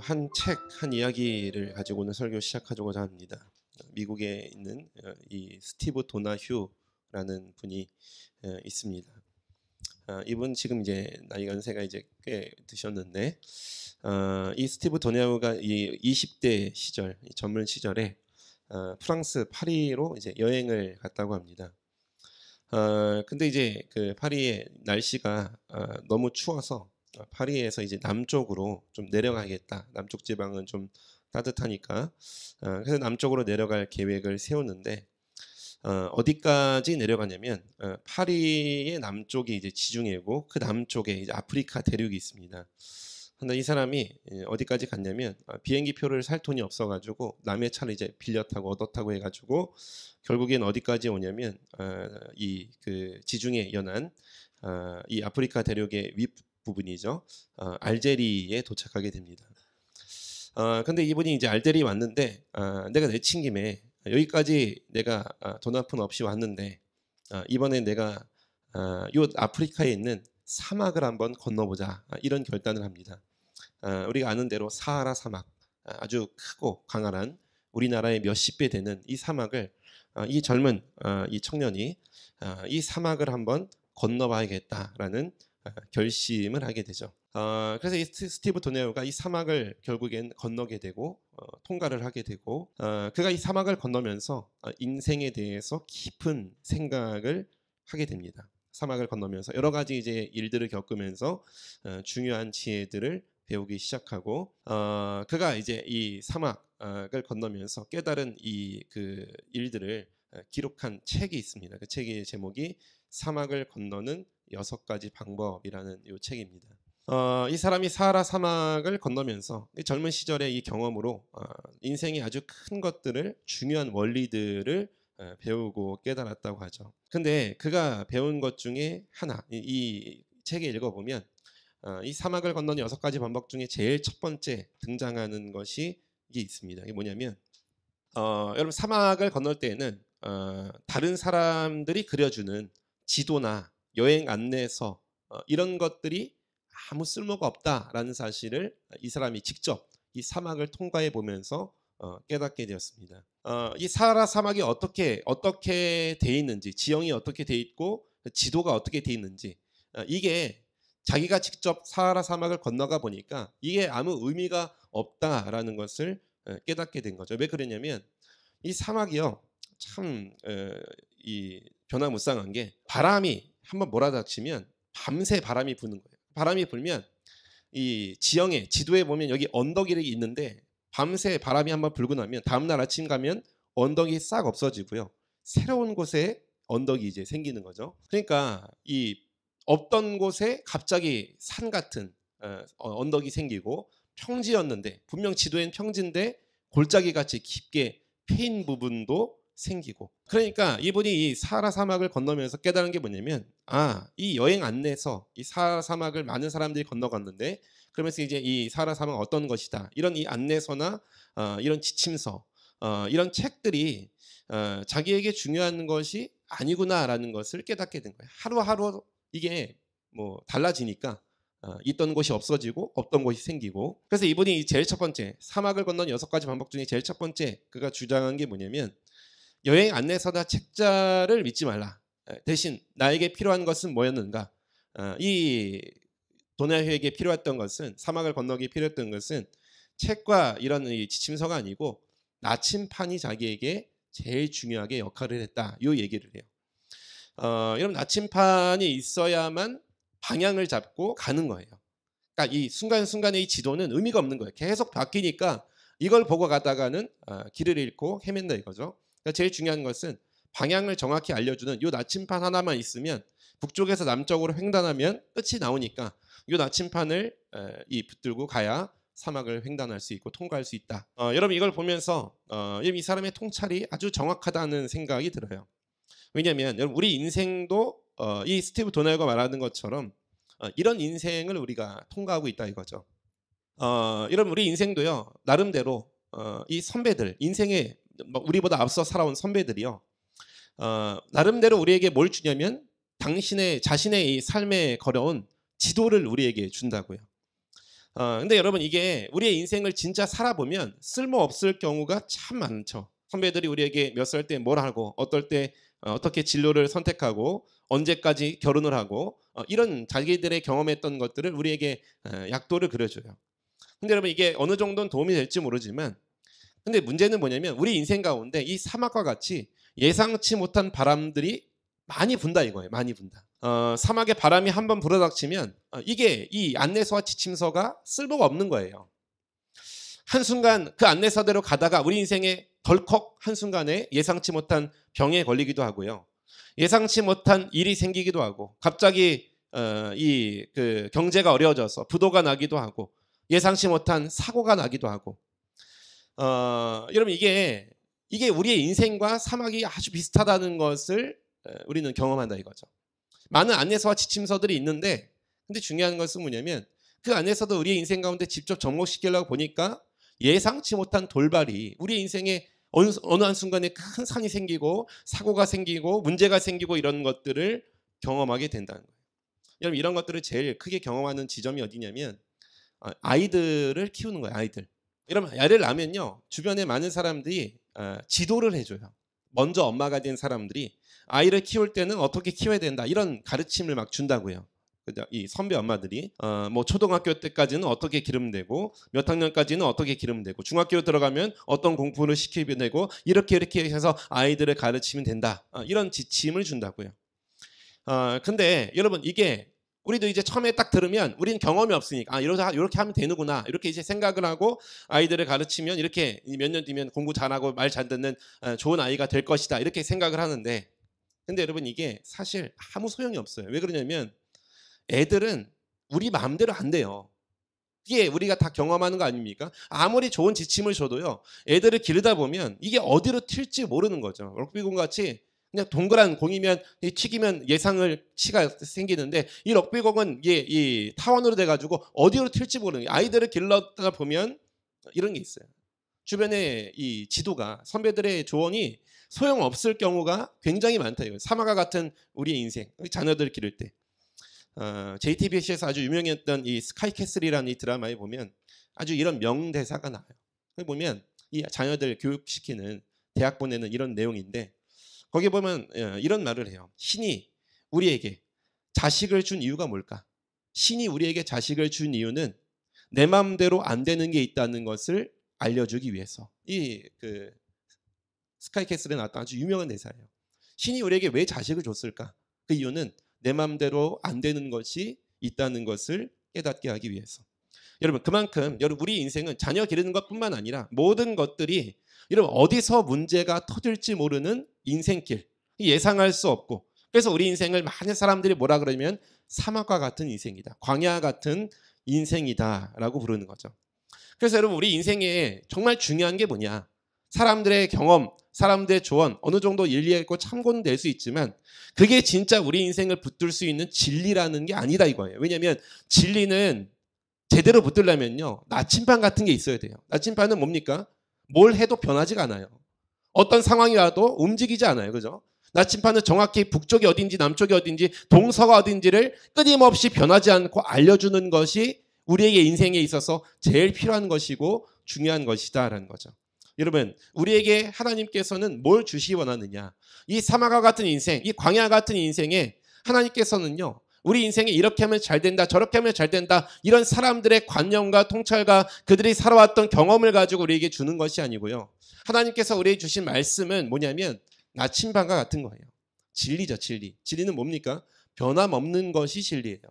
한 책, 한 이야기를 가지고 오늘 설교 시작하고자 합니다. 미국에 있는 이 스티브 도나휴라는 분이 있습니다. 이분 지금 이제 나이 연세가 이제 꽤 드셨는데 이 스티브 도나휴가 이 20대 시절, 이 젊은 시절에 프랑스 파리로 이제 여행을 갔다고 합니다. 근데 이제 그 파리의 날씨가 너무 추워서 파리에서 이제 남쪽으로 좀 내려가겠다. 남쪽 지방은 좀 따뜻하니까. 그래서 남쪽으로 내려갈 계획을 세웠는데 어디까지 내려가냐면 파리의 남쪽이 이제 지중해고 그 남쪽에 이제 아프리카 대륙이 있습니다. 근데 이 사람이 어디까지 갔냐면 비행기 표를 살 돈이 없어가지고 남의 차를 이제 빌려 타고 얻어 타고 해가지고 결국엔 어디까지 오냐면 이 그 지중해 연안 이 아프리카 대륙의 윗 부분이죠. 알제리에 도착하게 됩니다. 근데 이분이 이제 알제리 왔는데 내가 내친 김에 여기까지 내가 돈 한 푼 없이 왔는데 이번에 내가 요 아프리카에 있는 사막을 한번 건너보자 이런 결단을 합니다. 우리가 아는 대로 사하라 사막 아주 크고 광활한 우리나라의 몇십 배 되는 이 사막을 이 젊은 이 청년이 이 사막을 한번 건너봐야겠다라는 결심을 하게 되죠. 그래서 이 스티브 도네오가 이 사막을 결국엔 건너게 되고 통과를 하게 되고 그가 이 사막을 건너면서 인생에 대해서 깊은 생각을 하게 됩니다. 사막을 건너면서 여러 가지 이제 일들을 겪으면서 중요한 지혜들을 배우기 시작하고 그가 이제 이 사막을 건너면서 깨달은 이 그 일들을 기록한 책이 있습니다. 그 책의 제목이 사막을 건너는 6가지 방법이라는 이 책입니다. 이 사람이 사하라 사막을 건너면서 젊은 시절의 이 경험으로 인생의 아주 큰 것들을 중요한 원리들을 배우고 깨달았다고 하죠. 근데 그가 배운 것 중에 하나, 이 책에 읽어보면 이 사막을 건너는 6가지 방법 중에 제일 첫 번째 등장하는 것이 이게 있습니다. 이게 뭐냐면 여러분 사막을 건널 때에는 다른 사람들이 그려주는 지도나 여행 안내서 이런 것들이 아무 쓸모가 없다라는 사실을 이 사람이 직접 이 사막을 통과해 보면서 깨닫게 되었습니다. 이 사하라 사막이 어떻게 돼 있는지, 지형이 어떻게 돼 있고 지도가 어떻게 돼 있는지 이게 자기가 직접 사하라 사막을 건너가 보니까 이게 아무 의미가 없다라는 것을 깨닫게 된 거죠. 왜 그러냐면 이 사막이요 참 이 변화무쌍한 게 바람이 한번 몰아닥치면 밤새 바람이 부는 거예요. 바람이 불면 이 지형에 지도에 보면 여기 언덕이 있는데 밤새 바람이 한번 불고 나면 다음날 아침 가면 언덕이 싹 없어지고요. 새로운 곳에 언덕이 이제 생기는 거죠. 그러니까 이 없던 곳에 갑자기 산 같은 언덕이 생기고 평지였는데 분명 지도엔 평지인데 골짜기 같이 깊게 패인 부분도 생기고 그러니까 이분이 이 사하라 사막을 건너면서 깨달은 게 뭐냐면 이 여행 안내서 이 사하라 사막을 많은 사람들이 건너갔는데 그러면서 이제 이 사하라 사막은 어떤 것이다 이런 이 안내서나 이런 지침서 이런 책들이 자기에게 중요한 것이 아니구나라는 것을 깨닫게 된 거예요. 하루하루 이게 뭐 달라지니까 있던 곳이 없어지고 없던 곳이 생기고 그래서 이분이 제일 첫 번째 사막을 건넌 6가지 방법 중에 제일 첫 번째 그가 주장한 게 뭐냐면 여행 안내서나 책자를 믿지 말라. 대신 나에게 필요한 것은 뭐였는가? 이 도나휴에게 필요했던 것은 사막을 건너기 필요했던 것은 책과 이런 지침서가 아니고 나침판이 자기에게 제일 중요하게 역할을 했다. 이 얘기를 해요. 여러분 나침판이 있어야만 방향을 잡고 가는 거예요. 그러니까 이 순간순간의 이 지도는 의미가 없는 거예요. 계속 바뀌니까 이걸 보고 가다가는 길을 잃고 헤맨다 이거죠. 그러니까 제일 중요한 것은 방향을 정확히 알려주는 이 나침판 하나만 있으면 북쪽에서 남쪽으로 횡단하면 끝이 나오니까 이 나침판을 붙들고 가야 사막을 횡단할 수 있고 통과할 수 있다. 여러분 이걸 보면서 이 사람의 통찰이 아주 정확하다는 생각이 들어요. 왜냐하면 여러분 우리 인생도 이 스티브 도나휴가 말하는 것처럼 이런 인생을 우리가 통과하고 있다 이거죠. 여러분 우리 인생도요 나름대로 이 선배들 인생에 우리보다 앞서 살아온 선배들이요 나름대로 우리에게 뭘 주냐면 당신의 자신의 이 삶에 걸어온 지도를 우리에게 준다고요. 근데 여러분 이게 우리의 인생을 진짜 살아보면 쓸모없을 경우가 참 많죠. 선배들이 우리에게 몇 살 때 뭘 하고 어떨 때 어떻게 진로를 선택하고 언제까지 결혼을 하고 이런 자기들의 경험했던 것들을 우리에게 약도를 그려줘요. 근데 여러분 이게 어느 정도는 도움이 될지 모르지만 근데 문제는 뭐냐면 우리 인생 가운데 이 사막과 같이 예상치 못한 바람들이 많이 분다 이거예요. 많이 분다. 사막에 바람이 한번 불어닥치면 이게 이 안내서와 지침서가 쓸모가 없는 거예요. 한순간 그 안내서대로 가다가 우리 인생에 덜컥 한순간에 예상치 못한 병에 걸리기도 하고요. 예상치 못한 일이 생기기도 하고 갑자기 이 그 경제가 어려워져서 부도가 나기도 하고 예상치 못한 사고가 나기도 하고 여러분 이게 우리의 인생과 사막이 아주 비슷하다는 것을 우리는 경험한다 이거죠. 많은 안내서와 지침서들이 있는데 근데 중요한 것은 뭐냐면 그 안에서도 우리의 인생 가운데 직접 접목시키려고 보니까 예상치 못한 돌발이 우리의 인생에 어느 한순간에 큰 산이 생기고 사고가 생기고 문제가 생기고 이런 것들을 경험하게 된다는 거예요. 여러분 이런 것들을 제일 크게 경험하는 지점이 어디냐면 아이들을 키우는 거예요. 아이들. 여러분 애를 낳으면요 주변에 많은 사람들이 지도를 해줘요. 먼저 엄마가 된 사람들이 아이를 키울 때는 어떻게 키워야 된다 이런 가르침을 막 준다고요. 이 선배 엄마들이 뭐 초등학교 때까지는 어떻게 기르면 되고 몇 학년까지는 어떻게 기르면 되고 중학교 들어가면 어떤 공부를 시키면 되고 이렇게 해서 아이들을 가르치면 된다 이런 지침을 준다고요. 근데 여러분 이게 우리도 이제 처음에 딱 들으면 우리는 경험이 없으니까 이렇게 하면 되는구나 이렇게 이제 생각을 하고 아이들을 가르치면 이렇게 몇 년 뒤면 공부 잘하고 말 잘 듣는 좋은 아이가 될 것이다 이렇게 생각을 하는데 근데 여러분 이게 사실 아무 소용이 없어요. 왜 그러냐면 애들은 우리 마음대로 안 돼요. 이게 우리가 다 경험하는 거 아닙니까? 아무리 좋은 지침을 줘도요. 애들을 기르다 보면 이게 어디로 튈지 모르는 거죠. 럭비공 같이 그냥 동그란 공이면 튀기면 예상을 치가 생기는데 이 럭비공은 이 타원으로 돼가지고 어디로 튈지 모르는 거예요. 아이들을 길러다 보면 이런 게 있어요. 주변에 이 지도가 선배들의 조언이 소용없을 경우가 굉장히 많다. 이거 사마가 같은 우리의 인생, 우리 자녀들 기를 때. JTBC에서 아주 유명했던 이 스카이캐슬이라는 이 드라마에 보면 아주 이런 명대사가 나와요. 보면 이 자녀들 교육시키는 대학 보내는 이런 내용인데 거기 보면 이런 말을 해요. 신이 우리에게 자식을 준 이유가 뭘까? 신이 우리에게 자식을 준 이유는 내 마음대로 안 되는 게 있다는 것을 알려주기 위해서. 이 그 스카이캐슬에 나왔던 아주 유명한 대사예요. 신이 우리에게 왜 자식을 줬을까? 그 이유는 내 마음대로 안 되는 것이 있다는 것을 깨닫게 하기 위해서. 여러분 그만큼 우리 인생은 자녀 기르는 것뿐만 아니라 모든 것들이 여러분 어디서 문제가 터질지 모르는 인생길 예상할 수 없고 그래서 우리 인생을 많은 사람들이 뭐라 그러면 사막과 같은 인생이다. 광야 같은 인생이다라고 부르는 거죠. 그래서 여러분 우리 인생에 정말 중요한 게 뭐냐? 사람들의 경험, 사람들의 조언 어느 정도 일리하고 참고는 될 수 있지만 그게 진짜 우리 인생을 붙들 수 있는 진리라는 게 아니다 이거예요. 왜냐하면 진리는 제대로 붙들려면요 나침반 같은 게 있어야 돼요. 나침반은 뭡니까? 뭘 해도 변하지가 않아요. 어떤 상황이 와도 움직이지 않아요. 그죠? 나침반은 정확히 북쪽이 어딘지 남쪽이 어딘지 동서가 어딘지를 끊임없이 변하지 않고 알려주는 것이 우리에게 인생에 있어서 제일 필요한 것이고 중요한 것이다라는 거죠. 여러분 우리에게 하나님께서는 뭘 주시기 원하느냐? 이 사막과 같은 인생, 이 광야 같은 인생에 하나님께서는요 우리 인생에 이렇게 하면 잘 된다 저렇게 하면 잘 된다 이런 사람들의 관념과 통찰과 그들이 살아왔던 경험을 가지고 우리에게 주는 것이 아니고요. 하나님께서 우리에게 주신 말씀은 뭐냐면 나침반과 같은 거예요. 진리죠. 진리. 진리는 뭡니까? 변함없는 것이 진리예요.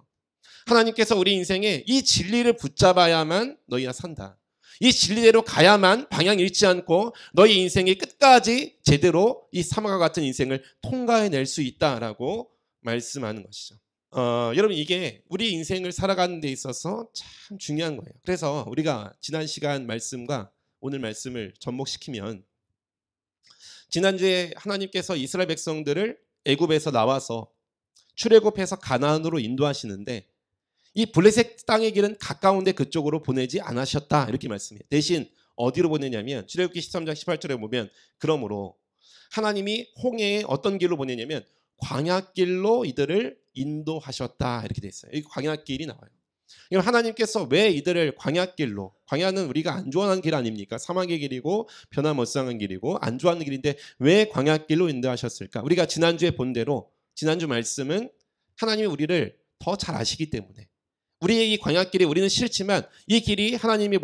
하나님께서 우리 인생에 이 진리를 붙잡아야만 너희가 산다. 이 진리대로 가야만 방향 잃지 않고 너희 인생의 끝까지 제대로 이 사막과 같은 인생을 통과해낼 수 있다라고 말씀하는 것이죠. 여러분 이게 우리 인생을 살아가는 데 있어서 참 중요한 거예요. 그래서 우리가 지난 시간 말씀과 오늘 말씀을 접목시키면 지난주에 하나님께서 이스라엘 백성들을 애굽에서 나와서 출애굽해서 가나안으로 인도하시는데 이 블레셋 땅의 길은 가까운데 그쪽으로 보내지 않으셨다 이렇게 말씀해요. 대신 어디로 보내냐면 출애굽기 13장 18절에 보면 그러므로 하나님이 홍해에 어떤 길로 보내냐면 광야길로 이들을 인도하셨다 이렇게 돼 있어요. 여기 광야길이 나와요. 그럼 하나님께서 왜 이들을 광야길로, 광야는 우리가 안 좋아하는 길 아닙니까? 사막의 길이고 변화무쌍한 길이고 안 좋아하는 길인데 왜 광야길로 인도하셨을까? 우리가 지난주에 본 대로 지난주 말씀은 하나님이 우리를 더 잘 아시기 때문에 우리의 이 광야길이 우리는 싫지만 이 길이 하나님이